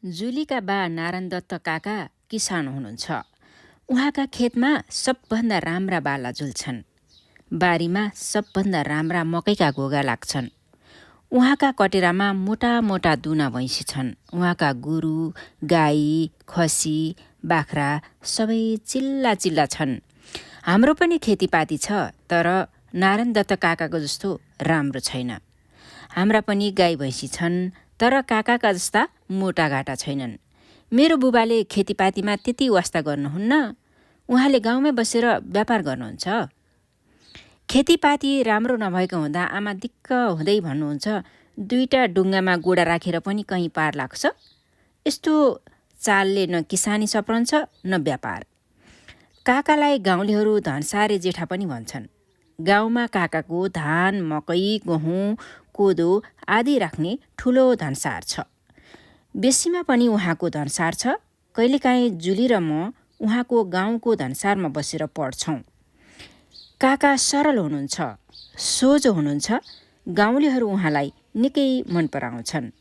जुलीका बा नारायण दत्त काका किसान हुनुहुन्छ। उहाँका खेतमा सबभन्दा राम्रा बाला झुल्छन्। बारीमा सबभन्दा राम्रा मकैका घोगा लाग्छन्। उहाँका कटेरामा मोटा मोटा दुना भैँसी छन्। उहाँका गोरु, गाई, खसी, बाख्रा सबै चिल्ला चिल्ला छन्। हाम्रो पनि खेतीपाती छ, तर नारायण दत्त काकाको जस्तो राम्रो छैन। हाम्रा पनि गाई भैँसी छन्, तर काकाका जस्ता मोटाघाटा छैनन्। मेरो बुबाले खेतीपातीमा त्यति वास्ता गर्नुहुन्न। उहाँले गाउँमै बसेर व्यापार गर्नुहुन्छ। खेतीपाती राम्रो नभएको हुँदा आमा दिक्क हुँदै भन्नुहुन्छ, 2टा डुङ्गामा गोडा राखेर पनि कहीँ पार लाग्छ। यस्तो चालले न किसानी सप्रन्छ न व्यापार। काकालाई गाउँलेहरू धनसारे जेठा पनि भन्छन्। गाउँमा काकाको धान, मकै, गहुँ, कोदो आदि राख्ने ठुलो धनसार छ। बेसीमा पनि उहाँको धनसार छ। कहिलेकाहीँ जुली र म उहाँको गाउँको धनसारमा बसेर पढ्छौँ। काका सरल हुनुहुन्छ, सोझो हुनुहुन्छ। गाउँलेहरू उहाँलाई निकै मन पराउँछन्।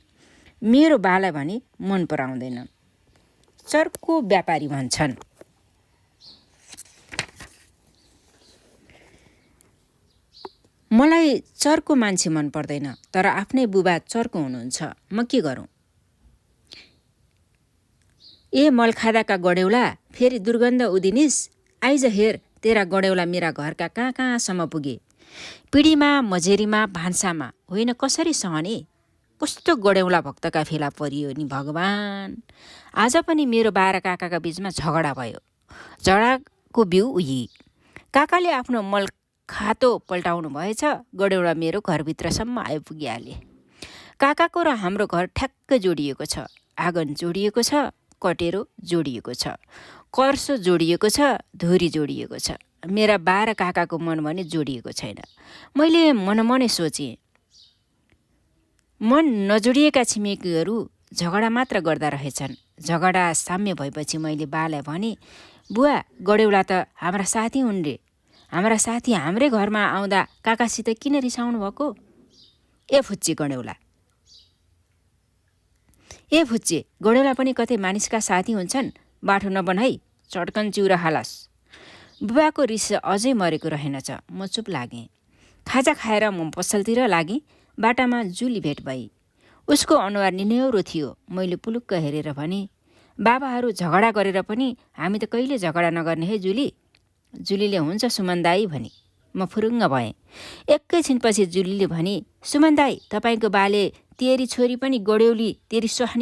मेरो बालाई भने मन पराउँदैन। चर्को व्यापारी भन्छन्। मलाई चर्को मान्छे मन पर्दैन, तर आफ्नै बुबा चर्को हुनुहुन्छ। म के गरौँ? ए मलखादाका गडेउला, फेरि दुर्गन्ध उदिनिस्। आइज हेर, तेरा गडेउला मेरा घरका कहाँ कहाँसम्म पुगे। पिँढीमा, मझेरीमा, भान्सामा होइन कसरी सहने? कस्तो गडेउला भक्तका फेला परियो नि भगवान। आज पनि मेरो बाह्र काकाका बीचमा झगडा भयो। झगडाको बिउ उही। काकाले आफ्नो मल खातो पल्टाउनु भएछ। गडेउला मेरो घरभित्रसम्म आइपुगिहाले। काकाको र हाम्रो घर ठ्याक्कै जोडिएको छ। आँगन जोडिएको छ, कटेरो जोडिएको छ, कर्सो जोडिएको छ, धुरी जोडिएको छ। मेरा बाह्र काकाको मन भने जोडिएको छैन। मैले मनमनै सोचेँ, मन नजोडिएका छिमेकीहरू झगडा मात्र गर्दा रहेछन्। झगडा साम्य भएपछि मैले बालाई भने, बुवा गडेउला त हाम्रा साथी हुन् रे। हाम्रा साथी हाम्रै घरमा आउँदा काकासित किन रिसाउनु भएको? ए फुच्चे गडेउला, ए फुच्चे गडेउला पनि कतै मानिसका साथी हुन्छन्। बाठो नबनाई, चड्कन चिउरा हालास। बुबाको रिस अझै मरेको रहेनछ। म चुप लागेँ। खाजा खाएर म पसलतिर लागेँ। बाटामा जुली भेट भई। उसको अनुहार निनौरो थियो। मैले पुलुक्क हेरेर भने, बाबाहरू झगडा गरेर पनि हामी त कहिले झगडा नगर्ने है जुली। जुलीले हुन्छ सुमन दाई भनी। म फुरुङ्ग भएँ। एकैछिनपछि जुलीले भनी, सुमन दाई, तपाईँको बाले तेरी छोरी पनि गडेउली तेरी सुहानी